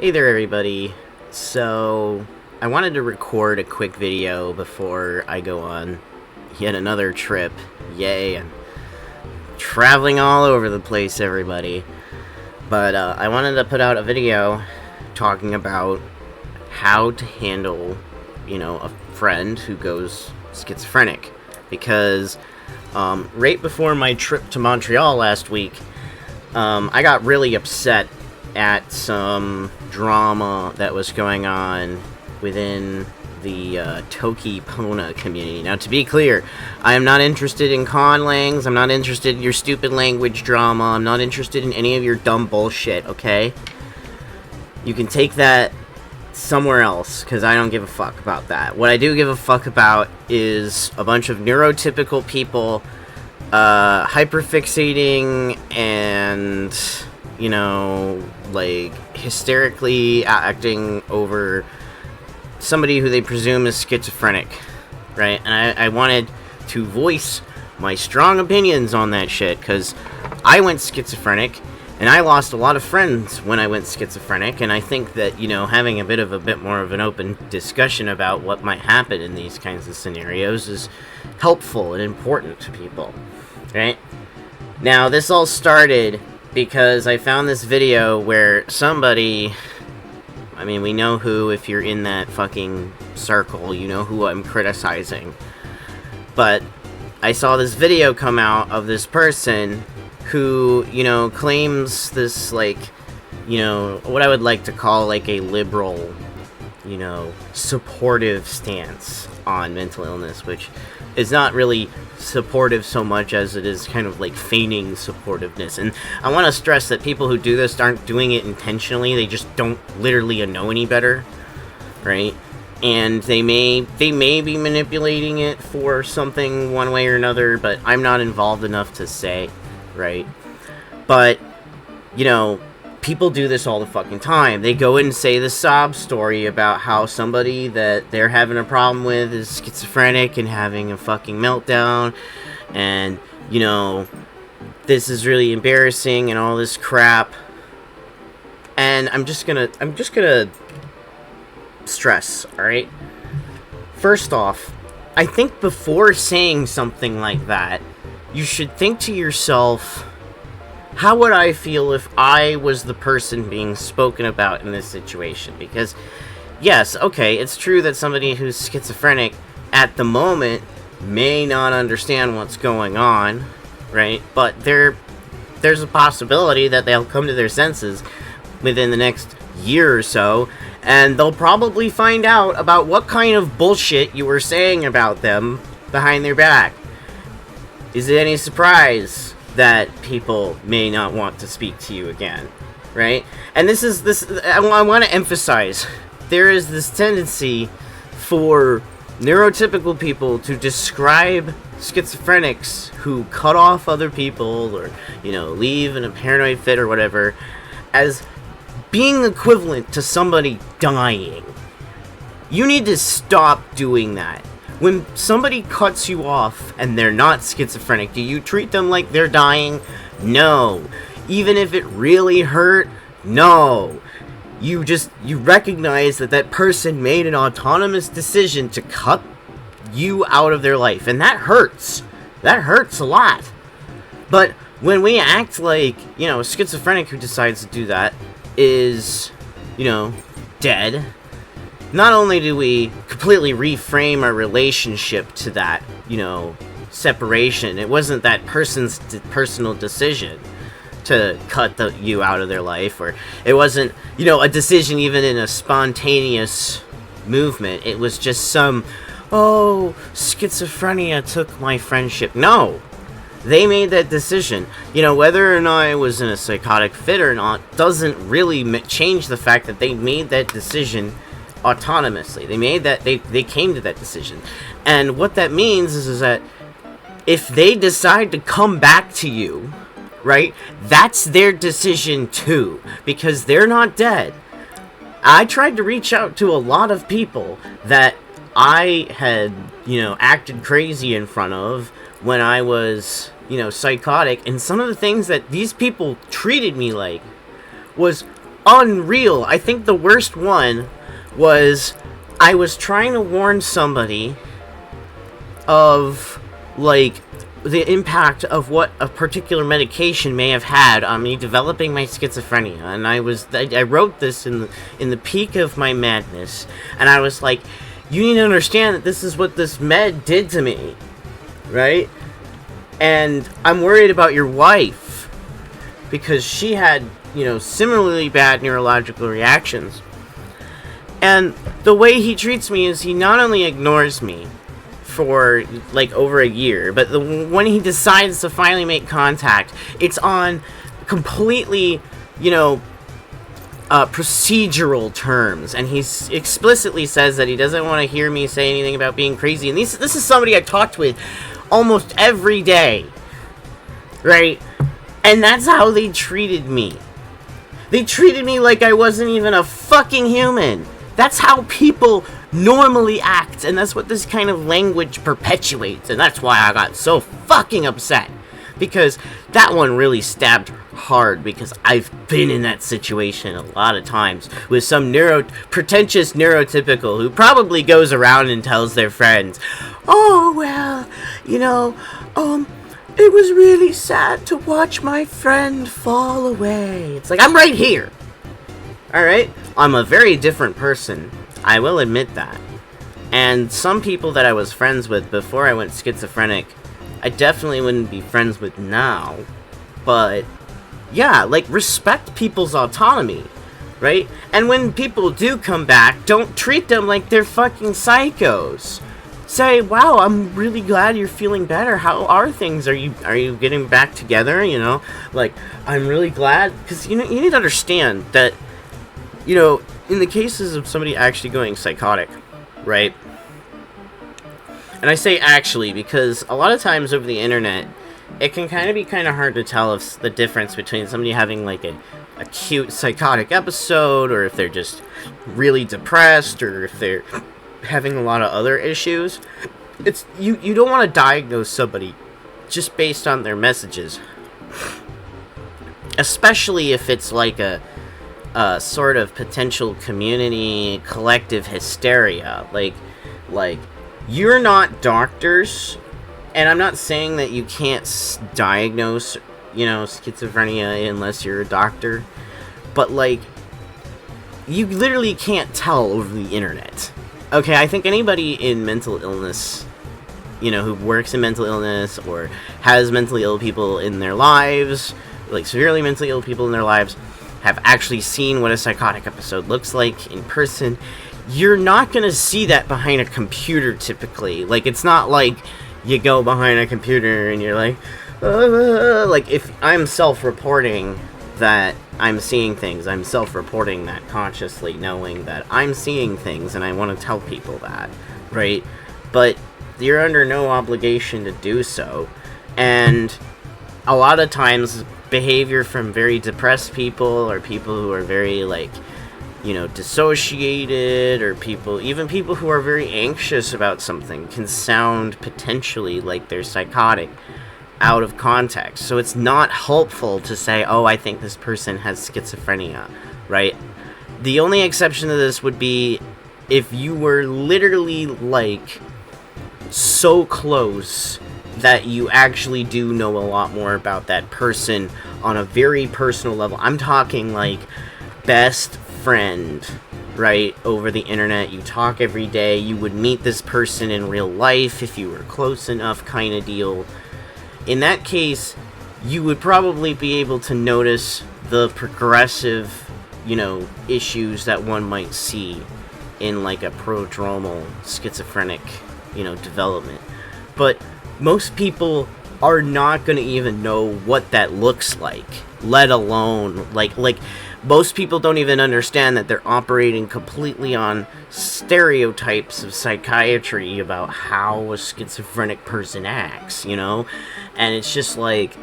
Hey there, everybody. So, I wanted to record a quick video before I go on yet another trip. Yay, I'm traveling all over the place, everybody. But I wanted to put out a video talking about how to handle, a friend who goes schizophrenic. Because right before my trip to Montreal last week, I got really upset at some drama that was going on within the Toki Pona community. Now, to be clear, I am not interested in conlangs, I'm not interested in your stupid language drama, I'm not interested in any of your dumb bullshit, okay? You can take that somewhere else, because I don't give a fuck about that. What I do give a fuck about is a bunch of neurotypical people hyperfixating and hysterically acting over somebody who they presume is schizophrenic, right? And I wanted to voice my strong opinions on that shit, because I went schizophrenic, and I lost a lot of friends when I went schizophrenic, and I think that, having a bit more of an open discussion about what might happen in these kinds of scenarios is helpful and important to people, right? Now, this all started because I found this video where somebody, we know who, if you're in that fucking circle, you know who I'm criticizing. But I saw this video come out of this person who, claims this, what I would like to call, a liberal, supportive stance on mental illness, which is not really supportive so much as it is kind of feigning supportiveness. And I want to stress that people who do this aren't doing it intentionally, they just don't literally know any better, right? And they may be manipulating it for something one way or another, but I'm not involved enough to say, right? But, people do this all the fucking time. They go in and say the sob story about how somebody that they're having a problem with is schizophrenic and having a fucking meltdown, and, this is really embarrassing and all this crap. And I'm just gonna stress, alright? First off, I think before saying something like that, you should think to yourself, how would I feel if I was the person being spoken about in this situation? Because, yes, okay, it's true that somebody who's schizophrenic at the moment may not understand what's going on, right? But there's a possibility that they'll come to their senses within the next year or so, and they'll probably find out about what kind of bullshit you were saying about them behind their back. Is it any surprise that people may not want to speak to you again, right? And I want to emphasize, there is this tendency for neurotypical people to describe schizophrenics who cut off other people or, leave in a paranoid fit or whatever, as being equivalent to somebody dying. You need to stop doing that. When somebody cuts you off and they're not schizophrenic, do you treat them like they're dying? No. Even if it really hurt? No. You recognize that person made an autonomous decision to cut you out of their life, and that hurts. That hurts a lot. But when we act like, a schizophrenic who decides to do that is, dead, not only do we completely reframe our relationship to that, separation, it wasn't that person's personal decision to cut you out of their life, or it wasn't, a decision even in a spontaneous movement. It was just schizophrenia took my friendship. No! They made that decision. Whether or not I was in a psychotic fit or not doesn't really change the fact that they made that decision autonomously. They came to that decision. And what that means is that if they decide to come back to you, right, that's their decision too, because they're not dead. I tried to reach out to a lot of people that I had, acted crazy in front of when I was, psychotic, and some of the things that these people treated me like was unreal. I think the worst one was I was trying to warn somebody of, like, the impact of what a particular medication may have had on me developing my schizophrenia. And I wrote this in the peak of my madness, and I was like, you need to understand that this is what this med did to me, right? And I'm worried about your wife, because she had, similarly bad neurological reactions. And the way he treats me is he not only ignores me for, like, over a year, but when he decides to finally make contact, it's on completely, procedural terms, and he explicitly says that he doesn't want to hear me say anything about being crazy. And this is somebody I talked with almost every day, right? And that's how they treated me. They treated me like I wasn't even a fucking human. That's how people normally act, and that's what this kind of language perpetuates, and that's why I got so fucking upset. Because that one really stabbed hard, because I've been in that situation a lot of times with some pretentious neurotypical who probably goes around and tells their friends, oh, well, it was really sad to watch my friend fall away. It's like, I'm right here. Alright? I'm a very different person. I will admit that. And some people that I was friends with before I went schizophrenic, I definitely wouldn't be friends with now. But, yeah, like, respect people's autonomy, right? And when people do come back, don't treat them like they're fucking psychos. Say, wow, I'm really glad you're feeling better. How are things? Are you getting back together? Like, I'm really glad. Because, you need to understand that, in the cases of somebody actually going psychotic, right? And I say actually because a lot of times over the internet, it can be hard to tell if the difference between somebody having, like, an acute psychotic episode, or if they're just really depressed, or if they're having a lot of other issues. It's you don't want to diagnose somebody just based on their messages, especially if it's like a sort of potential community collective hysteria. Like you're not doctors, and I'm not saying that you can't diagnose schizophrenia unless you're a doctor, but, like, you literally can't tell over the internet. Okay, I think anybody in mental illness, who works in mental illness or has mentally ill people in their lives, like severely mentally ill people in their lives, have actually seen what a psychotic episode looks like in person. You're not going to see that behind a computer typically. Like, it's not like you go behind a computer and you're like, like, if I'm self-reporting that I'm seeing things, I'm self-reporting that consciously, knowing that I'm seeing things, and I want to tell people that, right? But you're under no obligation to do so. And a lot of times, behavior from very depressed people, or people who are very, like, dissociated, or even people who are very anxious about something, can sound potentially like they're psychotic out of context. So it's not helpful to say, oh, I think this person has schizophrenia, right? The only exception to this would be if you were literally, like, so close that you actually do know a lot more about that person on a very personal level. I'm talking, like, best friend, right, over the internet. You talk every day. You would meet this person in real life if you were close enough, kind of deal. In that case, you would probably be able to notice the progressive, issues that one might see in, like, a prodromal schizophrenic, development. But most people are not going to even know what that looks like, let alone, like, most people don't even understand that they're operating completely on stereotypes of psychiatry about how a schizophrenic person acts, And it's just like,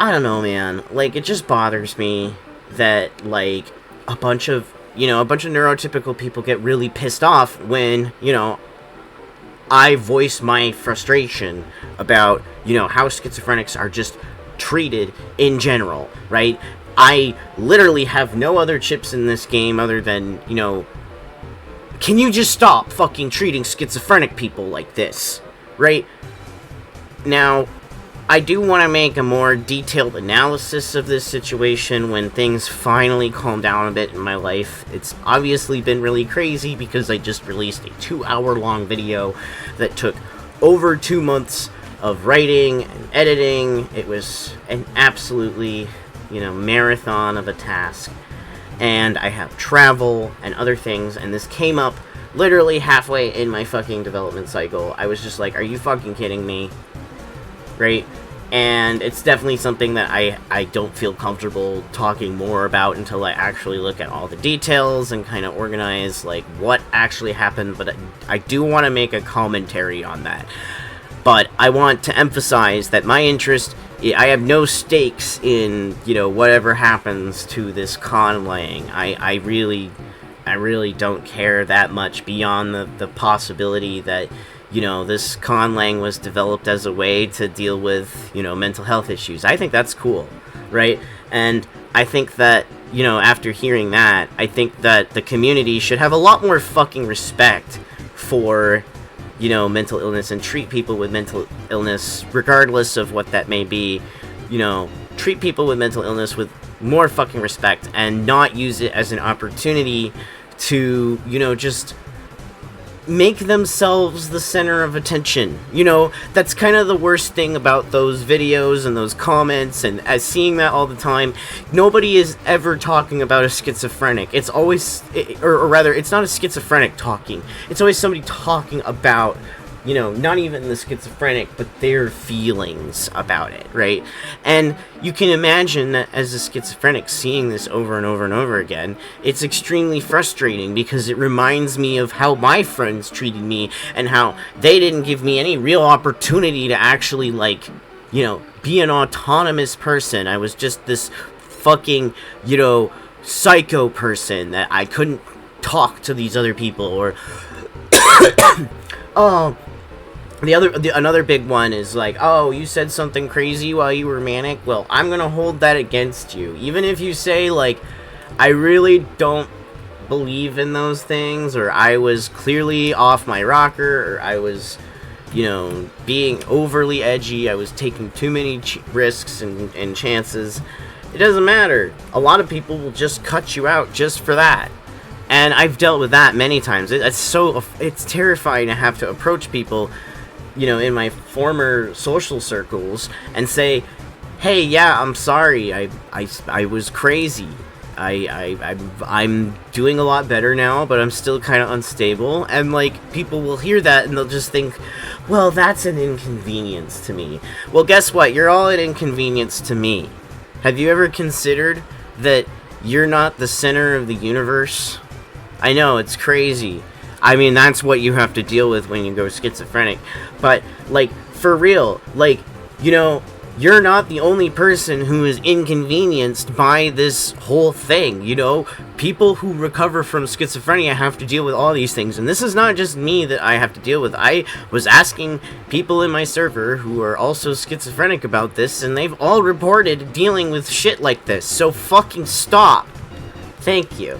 I don't know, man. Like, it just bothers me that, like, a bunch of neurotypical people get really pissed off when, I voice my frustration about, how schizophrenics are just treated in general, right? I literally have no other chips in this game other than, you know, can you just stop fucking treating schizophrenic people like this, right? Now, I do want to make a more detailed analysis of this situation when things finally calm down a bit in my life. It's obviously been really crazy because I just released a 2-hour-long video that took over 2 months of writing and editing. It was an absolutely, you know, marathon of a task. And I have travel and other things, and this came up literally halfway in my fucking development cycle. I was just like, are you fucking kidding me? Right? And it's definitely something that I don't feel comfortable talking more about until I actually look at all the details and kind of organize, like, what actually happened, but I do want to make a commentary on that. But I want to emphasize that my interest, I have no stakes in, you know, whatever happens to this con laying. I really don't care that much beyond the possibility that, you know, this con lang was developed as a way to deal with, you know, mental health issues. I think that's cool, right? And I think that, you know, after hearing that, I think that the community should have a lot more fucking respect for, you know, mental illness and treat people with mental illness, regardless of what that may be. You know, treat people with mental illness with more fucking respect and not use it as an opportunity to, you know, just make themselves the center of attention. You know, that's kind of the worst thing about those videos and those comments, and as seeing that all the time. Nobody is ever talking about a schizophrenic. It's always, or rather, it's not a schizophrenic talking. It's always somebody talking about, you know, not even the schizophrenic, but their feelings about it, right? And you can imagine that as a schizophrenic, seeing this over and over and over again, it's extremely frustrating because it reminds me of how my friends treated me and how they didn't give me any real opportunity to actually, like, you know, be an autonomous person. I was just this fucking, you know, psycho person that I couldn't talk to these other people, or oh, another big one is like, oh, you said something crazy while you were manic. Well, I'm gonna hold that against you. Even if you say, like, I really don't believe in those things, or I was clearly off my rocker, or I was, you know, being overly edgy, I was taking too many risks and chances. It doesn't matter. A lot of people will just cut you out just for that. And I've dealt with that many times. It's terrifying to have to approach people, you know, in my former social circles and say, hey, yeah, I'm sorry, I was crazy. I'm doing a lot better now, but I'm still kind of unstable. And, like, people will hear that and they'll just think, well, that's an inconvenience to me. Well, guess what? You're all an inconvenience to me. Have you ever considered that you're not the center of the universe? I know, it's crazy. I mean, that's what you have to deal with when you go schizophrenic. But, like, for real, like, you know, you're not the only person who is inconvenienced by this whole thing, you know? People who recover from schizophrenia have to deal with all these things. And this is not just me that I have to deal with. I was asking people in my server who are also schizophrenic about this, and they've all reported dealing with shit like this. So fucking stop. Thank you.